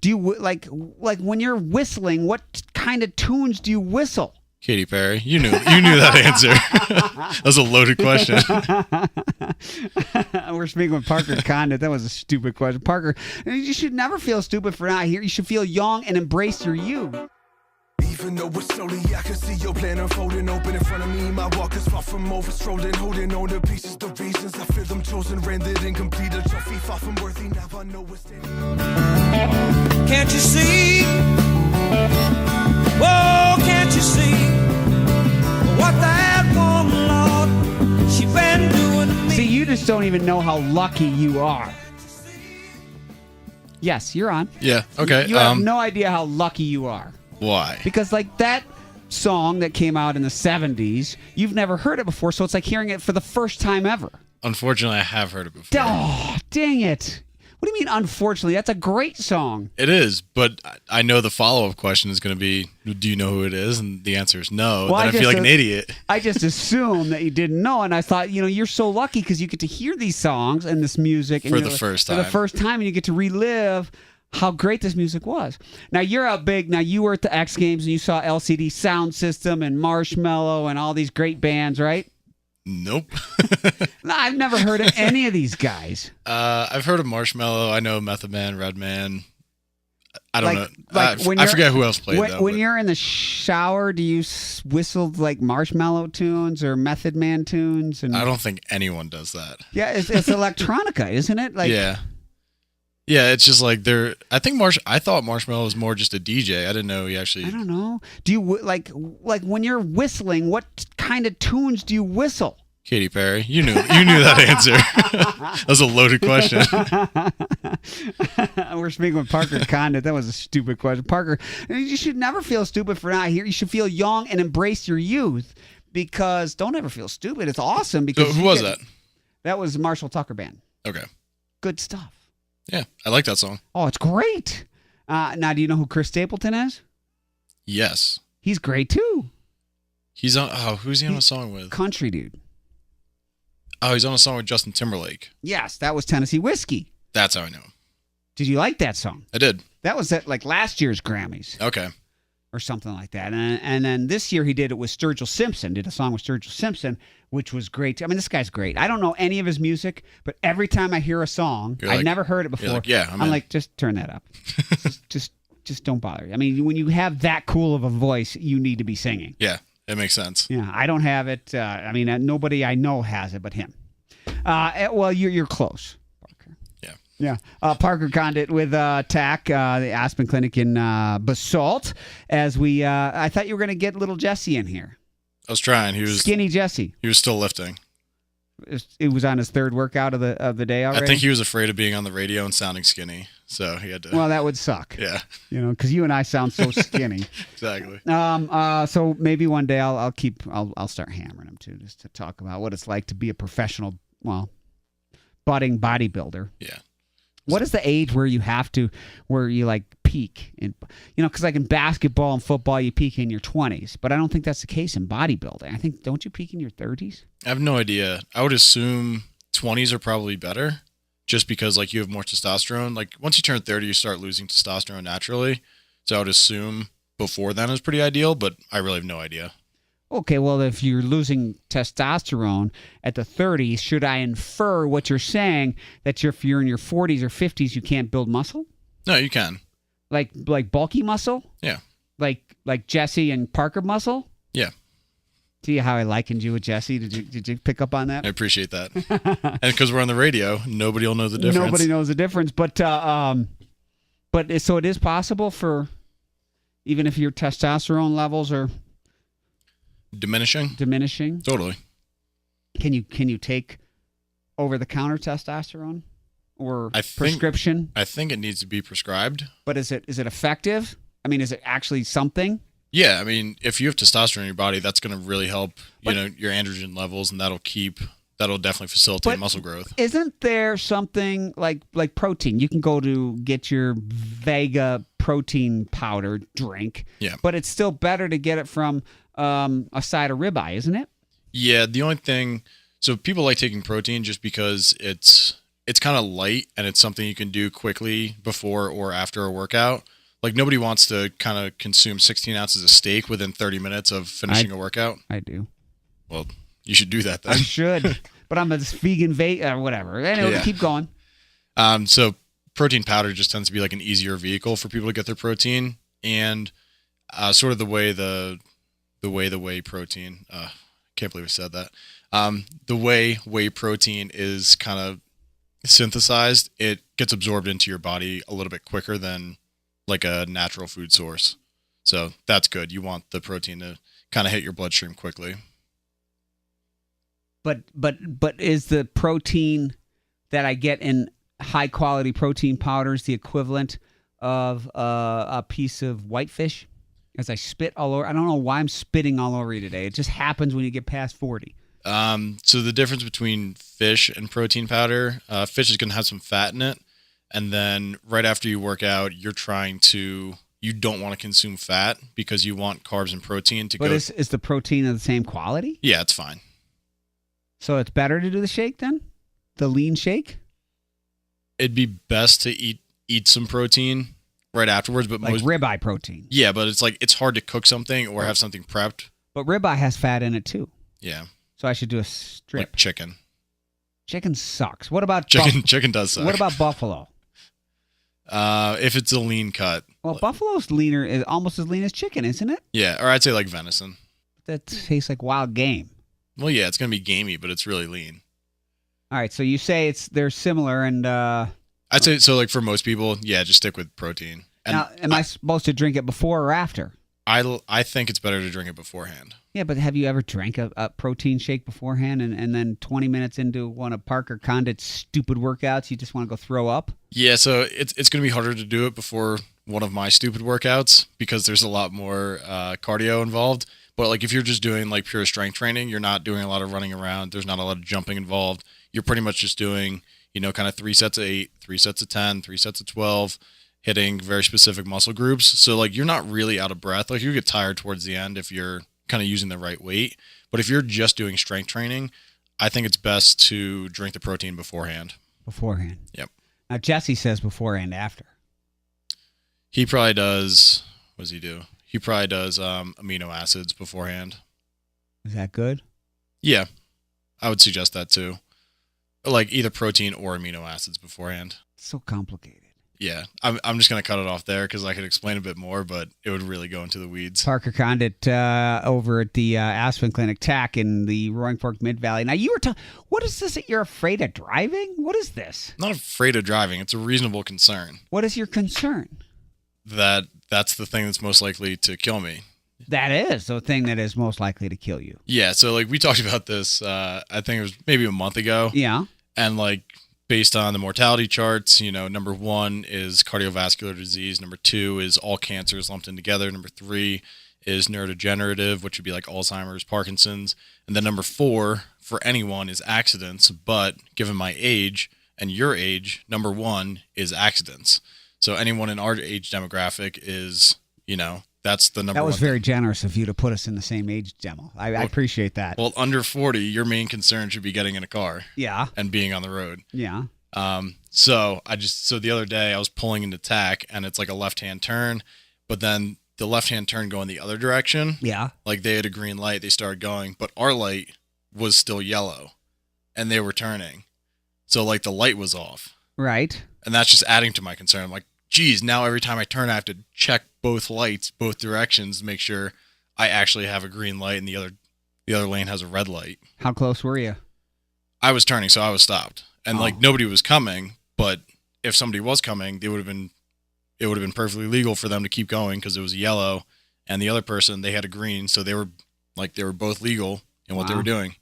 Do you like when you're whistling? What kind of tunes do you whistle? Katy Perry. You knew that answer. That was a loaded question. We're speaking with Parker Condit. That was a stupid question. Parker, you should never feel stupid for not here. You should feel young and embrace your youth. Even though it's slowly, I can see your plan unfolding open in front of me. My walk is far from over, strolling, holding on to pieces, the reasons I feel them chosen, rendered incomplete. A trophy far from worthy. Now I know it's standing. Can't you see? Whoa, can't you see what that woman, Lord, she been doing to me? See, you just don't even know how lucky you are. Yes, you're on. Yeah. Okay. You have no idea how lucky you are. Why? Because like that song that came out in the 70s, you've never heard it before, so it's like hearing it for the first time ever. Unfortunately, I have heard it before. Oh, dang it. What do you mean, unfortunately? That's a great song. It is, but I know the follow-up question is going to be, do you know who it is? And the answer is no. Well, then I feel like an idiot. I just assumed that you didn't know, and I thought, you're so lucky because you get to hear these songs and this music For the first time. For the first time, and you get to relive how great this music was. Now, you're out big. Now, you were at the X Games, and you saw LCD Sound System and Marshmello and all these great bands, right? Nope. No, I've never heard of any of these guys. I've heard of Marshmello. I know Method Man, Redman. I don't know. When I forget who else played when you're in the shower, do you whistle like Marshmello tunes or Method Man tunes? And I don't think anyone does that. yeah, it's electronica, isn't it? Like yeah. Yeah, it's just like I think I thought Marshmello was more just a DJ. I didn't know he actually. I don't know. Do you like when you're whistling? What kind of tunes do you whistle? Katy Perry. You knew that answer. That was a loaded question. We're speaking with Parker Condit. That was a stupid question. Parker, you should never feel stupid for not here. You should feel young and embrace your youth because don't ever feel stupid. It's awesome because. So who was that? That was Marshall Tucker Band. Okay. Good stuff. Yeah, I like that song. Oh, it's great. Now, do you know who Chris Stapleton is? Yes. He's great, too. He's on. Oh, who's he on a song with? Country dude. Oh, he's on a song with Justin Timberlake. Yes, that was Tennessee Whiskey. That's how I know him. Did you like that song? I did. That was at like last year's Grammys. Okay. Or something like that. And then this year he did it with Sturgill Simpson, did a song with Sturgill Simpson, which was great. I mean, this guy's great. I don't know any of his music, but every time I hear a song, I've never heard it before. Like, yeah, I'm like, just turn that up. just don't bother. I mean, when you have that cool of a voice, you need to be singing. Yeah, it makes sense. Yeah, I don't have it. I mean, nobody I know has it but him. Well, you're close. Yeah. Parker Condit with TAC, the Aspen Clinic in Basalt. As I thought you were going to get little Jesse in here. I was trying. He was skinny Jesse. He was still lifting. It was on his third workout of the day already. I think he was afraid of being on the radio and sounding skinny, so he had to. Well, that would suck. Yeah. Because you and I sound so skinny. Exactly. So maybe one day I'll start hammering him too, just to talk about what it's like to be a professional, budding bodybuilder. Yeah. What is the age where you like peak? Because like in basketball and football, you peak in your 20s, but I don't think that's the case in bodybuilding. Don't you peak in your 30s? I have no idea. I would assume 20s are probably better just because like you have more testosterone. Like once you turn 30, you start losing testosterone naturally. So I would assume before then is pretty ideal, but I really have no idea. Okay, well, if you're losing testosterone at the 30s, should I infer what you're saying that if you're in your 40s or 50s, you can't build muscle? No, you can. Like bulky muscle? Yeah. Like Jesse and Parker muscle? Yeah. See how I likened you with Jesse? Did you pick up on that? I appreciate that. And because we're on the radio, nobody will know the difference. Nobody knows the difference, but so it is possible for even if your testosterone levels are diminishing. Totally. Can you take over-the-counter testosterone or prescription? I think it needs to be prescribed. But is it effective? I mean, is it actually something? Yeah, I mean, if you have testosterone in your body, that's going to really help, your androgen levels, and that'll definitely facilitate muscle growth. Isn't there something like protein? You can go to get your Vega protein powder drink. Yeah. But it's still better to get it from a side of ribeye, isn't it? Yeah, the only thing, so people like taking protein just because it's it's kind of light and it's something you can do quickly before or after a workout. Like nobody wants to kind of consume 16 ounces of steak within 30 minutes of finishing a workout. I do. Well, you should do that then. I should, but I'm a vegan, whatever. Anyway, keep going. So protein powder just tends to be like an easier vehicle for people to get their protein, and sort of the way the whey protein. Can't believe I said that. The way whey protein is kind of synthesized, it gets absorbed into your body a little bit quicker than like a natural food source. So that's good. You want the protein to kind of hit your bloodstream quickly. But is the protein that I get in high quality protein powders the equivalent of a piece of whitefish? As I spit all over, I don't know why I'm spitting all over you today. It just happens when you get past 40. So the difference between fish and protein powder, fish is going to have some fat in it. And then right after you work out, you don't want to consume fat because you want carbs and protein to go. But is the protein of the same quality? Yeah, it's fine. So it's better to do the shake then? The lean shake? It'd be best to eat some protein right afterwards, but like ribeye protein. Yeah, but it's hard to cook something or have something prepped. But ribeye has fat in it too. Yeah. So I should do a strip. Like chicken. Chicken sucks. What about chicken does suck. What about buffalo? If it's a lean cut. Well, buffalo's leaner, is almost as lean as chicken, isn't it? Yeah, or I'd say like venison. That tastes like wild game. Well, yeah, it's gonna be gamey, but it's really lean. All right, so you say they're similar, and I'd say so. Like for most people, yeah, just stick with protein. And now, am I supposed to drink it before or after? I think it's better to drink it beforehand. Yeah, but have you ever drank a protein shake beforehand, and then 20 minutes into one of Parker Condit's stupid workouts, you just want to go throw up? Yeah, so it's going to be harder to do it before one of my stupid workouts because there's a lot more cardio involved. But like if you're just doing like pure strength training, you're not doing a lot of running around. There's not a lot of jumping involved. You're pretty much just doing, kind of 3 sets of 8, 3 sets of 10, 3 sets of 12, hitting very specific muscle groups. So like you're not really out of breath. Like you get tired towards the end if you're kind of using the right weight. But if you're just doing strength training, I think it's best to drink the protein beforehand. Beforehand. Yep. Now Jesse says before and after. He probably does. What does he do? He probably does amino acids beforehand. Is that good? Yeah, I would suggest that too. Like either protein or amino acids beforehand. It's so complicated. Yeah, I'm just going to cut it off there because I could explain a bit more, but it would really go into the weeds. Parker Condit over at the Aspen Clinic TAC in the Roaring Fork Mid-Valley. Now, you were talking, what is this that you're afraid of driving? What is this? I'm not afraid of driving. It's a reasonable concern. What is your concern? That's the thing that's most likely to kill me. That is the thing that is most likely to kill you. Yeah, so like we talked about this, I think it was maybe a month ago. Yeah. And like based on the mortality charts, number 1 is cardiovascular disease. Number 2 is all cancers lumped in together. Number 3 is neurodegenerative, which would be like Alzheimer's, Parkinson's. And then number 4 for anyone is accidents. But given my age and your age, number 1 is accidents. So anyone in our age demographic is, that's the number 1. That was very generous of you to put us in the same age demo. I appreciate that. Well, under 40, your main concern should be getting in a car. Yeah. And being on the road. Yeah. So the other day I was pulling into TAC and it's like a left-hand turn, but then the left-hand turn going the other direction. Yeah. Like they had a green light, they started going, but our light was still yellow and they were turning. So like the light was off. Right. And that's just adding to my concern. I'm like, geez, now every time I turn, I have to check both lights, both directions to make sure I actually have a green light and the other lane has a red light. How close were you? I was turning, so I was stopped. And like nobody was coming, but if somebody was coming, it would have been perfectly legal for them to keep going because it was yellow, and the other person, they had a green, so they were both legal in what they were doing.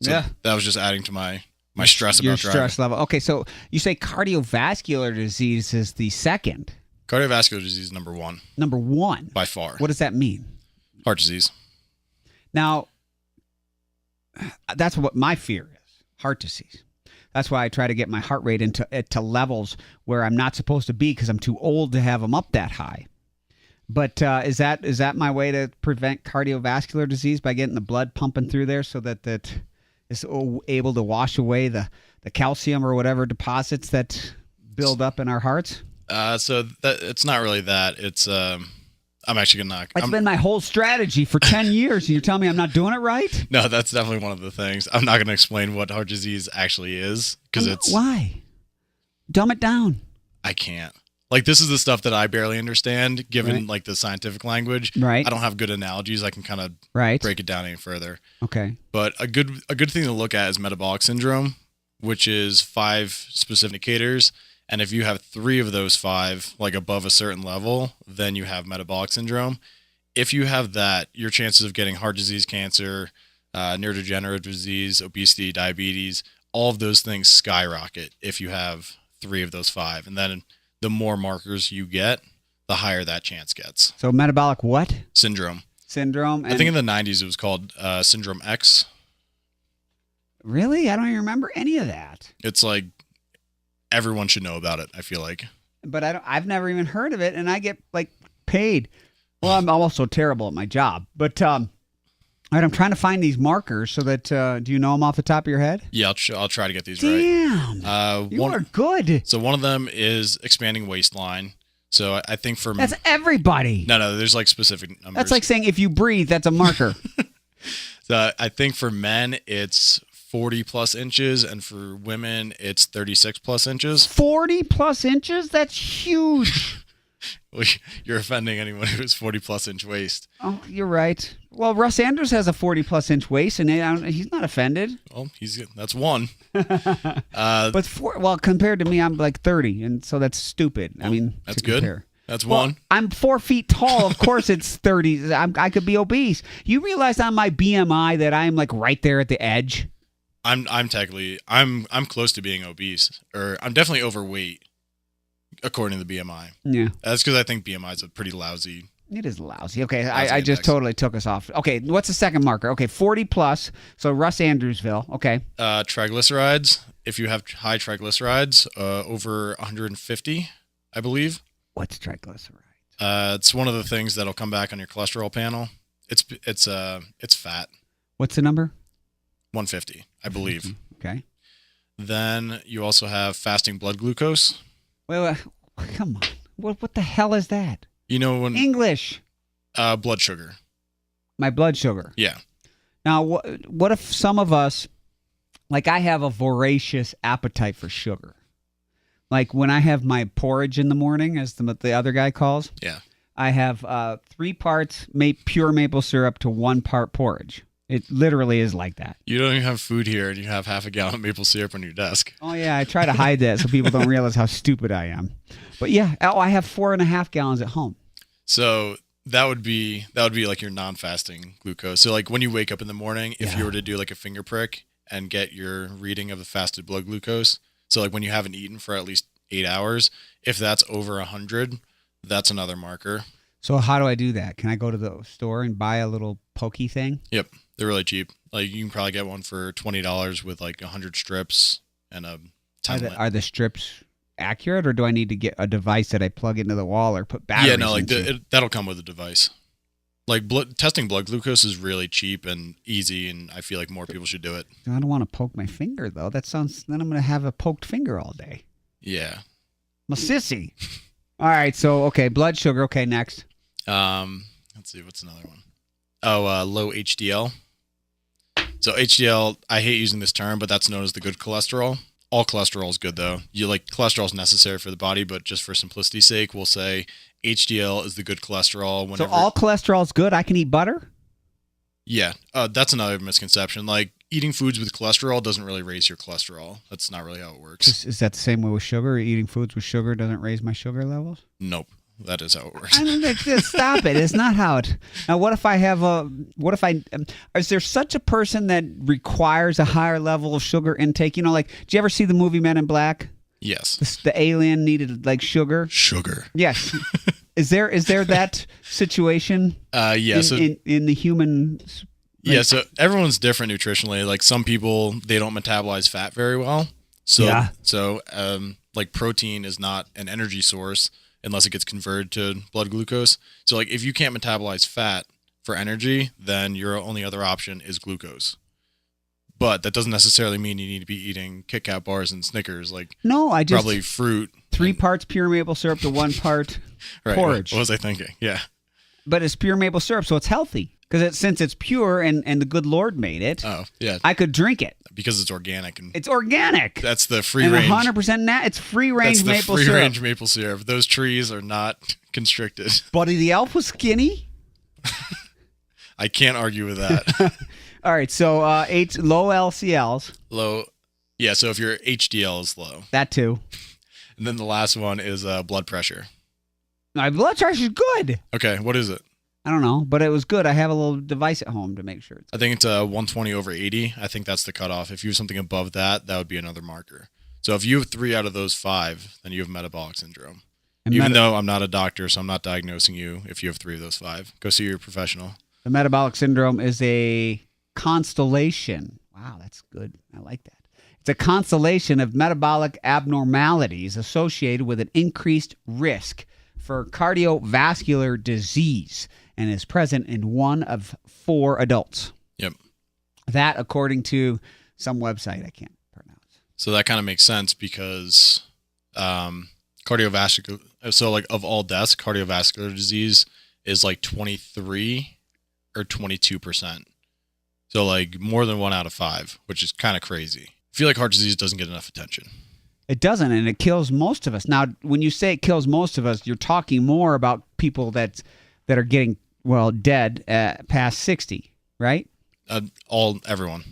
So yeah, that was just adding to my stress about driving. Your stress level. Okay, so you say cardiovascular disease is the second. Cardiovascular disease is number 1. Number 1 by far. What does that mean? Heart disease. Now, that's what my fear is. Heart disease. That's why I try to get my heart rate to levels where I'm not supposed to be because I'm too old to have them up that high. But is that my way to prevent cardiovascular disease by getting the blood pumping through there so that is able to wash away the the calcium or whatever deposits that build up in our hearts? So it's not really that. It's I'm actually gonna knock. It's been my whole strategy for 10 years, and you're telling me I'm not doing it right? No, that's definitely one of the things. I'm not gonna explain what heart disease actually is because it's why? Dumb it down. I can't. Like, this is the stuff that I barely understand, given like the scientific language. Right. I don't have good analogies. I can kind of break it down any further. Okay. But a good thing to look at is metabolic syndrome, which is 5 specific indicators. And if you have 3 of those 5, like above a certain level, then you have metabolic syndrome. If you have that, your chances of getting heart disease, cancer, neurodegenerative disease, obesity, diabetes, all of those things skyrocket if you have 3 of those 5. And then the more markers you get, the higher that chance gets. So metabolic what? Syndrome. Syndrome. I think in the 90s it was called Syndrome X. Really? I don't even remember any of that. It's like everyone should know about it, I feel like. But I've never even heard of it, and I get like paid. Well, I'm also terrible at my job. But all right, I'm trying to find these markers so that do you know them off the top of your head? Yeah, I'll try to get these right. Damn. You are good. So one of them is expanding waistline. So I think for that's everybody. No, there's like specific numbers. That's like saying if you breathe, that's a marker. So I think for men it's 40 plus inches, and for women it's 36 plus inches. 40 plus inches? That's huge. Well, you're offending anyone who has 40 plus inch waist. Oh, you're right. Well, Russ Andrews has a 40 plus inch waist, and he's not offended. Well, that's one. But compared to me, I'm like 30, and so that's stupid. I mean, that's good. Compare. That's one. I'm 4 feet tall. Of course, it's 30. I could be obese. You realize on my BMI that I'm like right there at the edge. I'm close to being obese, or I'm definitely overweight, according to the BMI. Yeah, that's because I think BMI is a pretty lousy. It is lousy. Okay, I just totally took us off. Okay, what's the second marker? Okay, 40 plus. So Russ Andrewsville. Okay. Triglycerides. If you have high triglycerides, over 150, I believe. What's triglycerides? It's one of the things that'll come back on your cholesterol panel. It's fat. What's the number? 150, I believe. Okay. Then you also have fasting blood glucose. Wait, come on. What the hell is that? You know when English. Blood sugar. My blood sugar. Yeah. Now, what if some of us, like I have a voracious appetite for sugar. Like when I have my porridge in the morning, as the other guy calls. Yeah. I have 3 parts pure maple syrup to 1 part porridge. It literally is like that. You don't even have food here, and you have half a gallon of maple syrup on your desk. Oh, yeah. I try to hide that so people don't realize how stupid I am. But yeah, I have 4.5 gallons at home. So that would be like your non-fasting glucose. So like when you wake up in the morning, if you were to do like a finger prick and get your reading of the fasted blood glucose, so like when you haven't eaten for at least 8 hours, if that's over 100, that's another marker. So how do I do that? Can I go to the store and buy a little pokey thing? Yep. They're really cheap. Like you can probably get one for $20 with like 100 strips and a 10. Are the strips accurate, or do I need to get a device that I plug into the wall or put batteries into? Yeah, no, like that'll come with a device. Like testing blood glucose is really cheap and easy, and I feel like more people should do it. I don't want to poke my finger though. Then I'm going to have a poked finger all day. Yeah. I'm a sissy. All right, so okay, blood sugar. Okay, next. Let's see, what's another one? Oh, low HDL. So HDL, I hate using this term, but that's known as the good cholesterol. All cholesterol is good, though. Cholesterol is necessary for the body, but just for simplicity's sake, we'll say HDL is the good cholesterol. So all cholesterol is good? I can eat butter? Yeah, that's another misconception. Like, eating foods with cholesterol doesn't really raise your cholesterol. That's not really how it works. Is that the same way with sugar? Eating foods with sugar doesn't raise my sugar levels? Nope. That is how it works. I mean, just stop it. It's not how it. Now, is there such a person that requires a higher level of sugar intake? You know, like, did you ever see the movie Men in Black? Yes. The alien needed like sugar. Sugar. Yes. Is there that situation? Yeah. In the human. Yeah. So everyone's different nutritionally. Like some people, they don't metabolize fat very well. So, yeah. So, like protein is not an energy source unless it gets converted to blood glucose. So like if you can't metabolize fat for energy, then your only other option is glucose. But that doesn't necessarily mean you need to be eating Kit Kat bars and Snickers. Like, no, I just probably fruit. 3 parts pure maple syrup to 1 part right, porridge. What was I thinking? Yeah. But it's pure maple syrup, so it's healthy. Because since it's pure and the good Lord made it, I could drink it. Because it's organic. And it's organic. That's the free range. 100% it's free range maple syrup. Free range maple syrup. Those trees are not constricted. Buddy the Elf was skinny. I can't argue with that. All right, so low LCLs. Low. Yeah, so if your HDL is low. That too. And then the last one is blood pressure. My blood pressure is good. Okay, what is it? I don't know, but it was good. I have a little device at home to make sure. I think it's 120 over 80. I think that's the cutoff. If you have something above that, that would be another marker. So if you have 3 out of those 5, then you have metabolic syndrome. And even though I'm not a doctor, so I'm not diagnosing you if you have 3 of those 5. Go see your professional. The metabolic syndrome is a constellation. Wow, that's good. I like that. It's a constellation of metabolic abnormalities associated with an increased risk for cardiovascular disease and is present in 1 of 4 adults. Yep. That, according to some website I can't pronounce. So that kind of makes sense because cardiovascular, so like of all deaths, cardiovascular disease is like 23 or 22%. So like more than 1 out of 5, which is kind of crazy. I feel like heart disease doesn't get enough attention. It doesn't, and it kills most of us. Now, when you say it kills most of us, you're talking more about people that are getting, dead past 60, right? Everyone.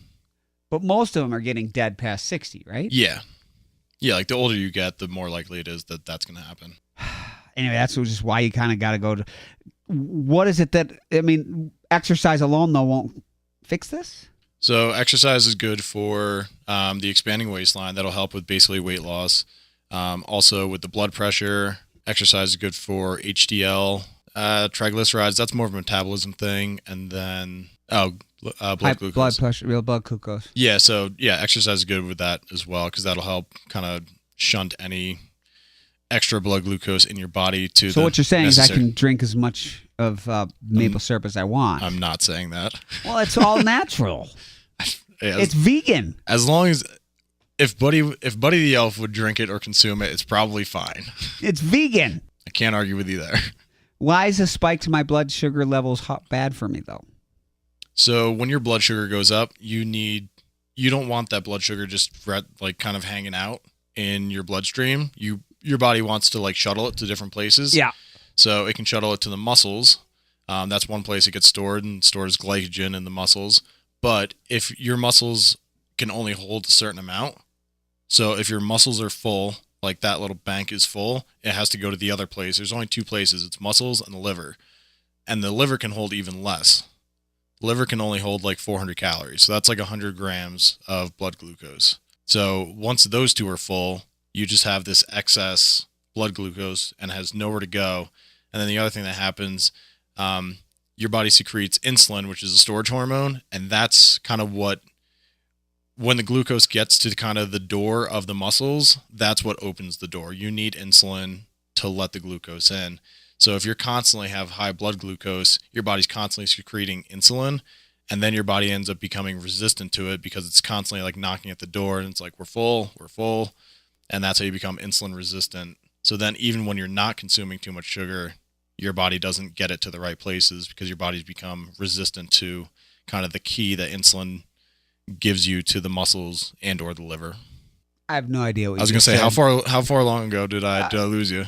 But most of them are getting dead past 60, right? Yeah. Yeah, like the older you get, the more likely it is that that's going to happen. Anyway, that's just why you kind of got to go to... What is it that... I mean, exercise alone, though, won't fix this? So exercise is good for the expanding waistline. That'll help with basically weight loss. Also with the blood pressure, exercise is good for HDL, triglycerides. That's more of a metabolism thing. And then blood glucose. Blood pressure, real blood glucose. Yeah. So yeah, exercise is good with that as well because that'll help kind of shunt any extra blood glucose in your body to. So what you're saying is I can drink as much of maple syrup as I want. I'm not saying that. Well, it's all natural. It's vegan. As long as if Buddy the Elf would drink it or consume it, it's probably fine. It's vegan. I can't argue with you there. Why is a spike to my blood sugar levels bad for me though? So when your blood sugar goes up, you don't want that blood sugar just like kind of hanging out in your bloodstream. Your body wants to like shuttle it to different places. Yeah. So it can shuttle it to the muscles. That's one place it gets stored and stores glycogen in the muscles. But if your muscles can only hold a certain amount, so if your muscles are full, like that little bank is full, it has to go to the other place. There's only 2 places. It's muscles and the liver. And the liver can hold even less. The liver can only hold like 400 calories. So that's like 100 grams of blood glucose. So once those 2 are full, you just have this excess blood glucose and has nowhere to go. And then the other thing that happens, your body secretes insulin, which is a storage hormone. And that's kind of when the glucose gets to kind of the door of the muscles, that's what opens the door. You need insulin to let the glucose in. So if you're constantly have high blood glucose, your body's constantly secreting insulin. And then your body ends up becoming resistant to it because it's constantly like knocking at the door. And it's like, we're full. And that's how you become insulin resistant. So then even when you're not consuming too much sugar, your body doesn't get it to the right places because your body's become resistant to kind of the key that insulin gives you to the muscles and or the liver. I have no idea what I was going to say, how far long ago did I lose you?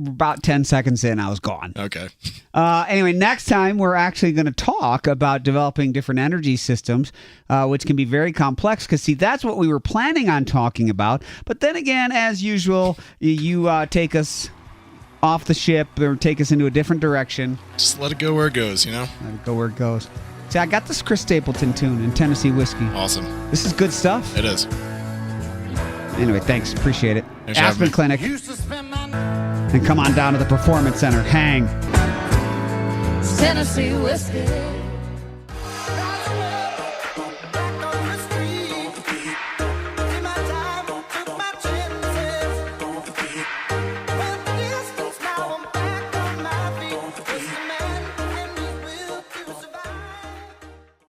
About 10 seconds in, I was gone. Okay. Anyway, next time we're actually going to talk about developing different energy systems, which can be very complex. Because, see, that's what we were planning on talking about. But then again, as usual, you take us off the ship or take us into a different direction. Just let it go where it goes, Let it go where it goes. See, I got this Chris Stapleton tune in Tennessee Whiskey. Awesome. This is good stuff. It is. Anyway, thanks. Appreciate it. Thanks Aspen Clinic. And come on down to the Performance Center. Hang. Tennessee Whiskey.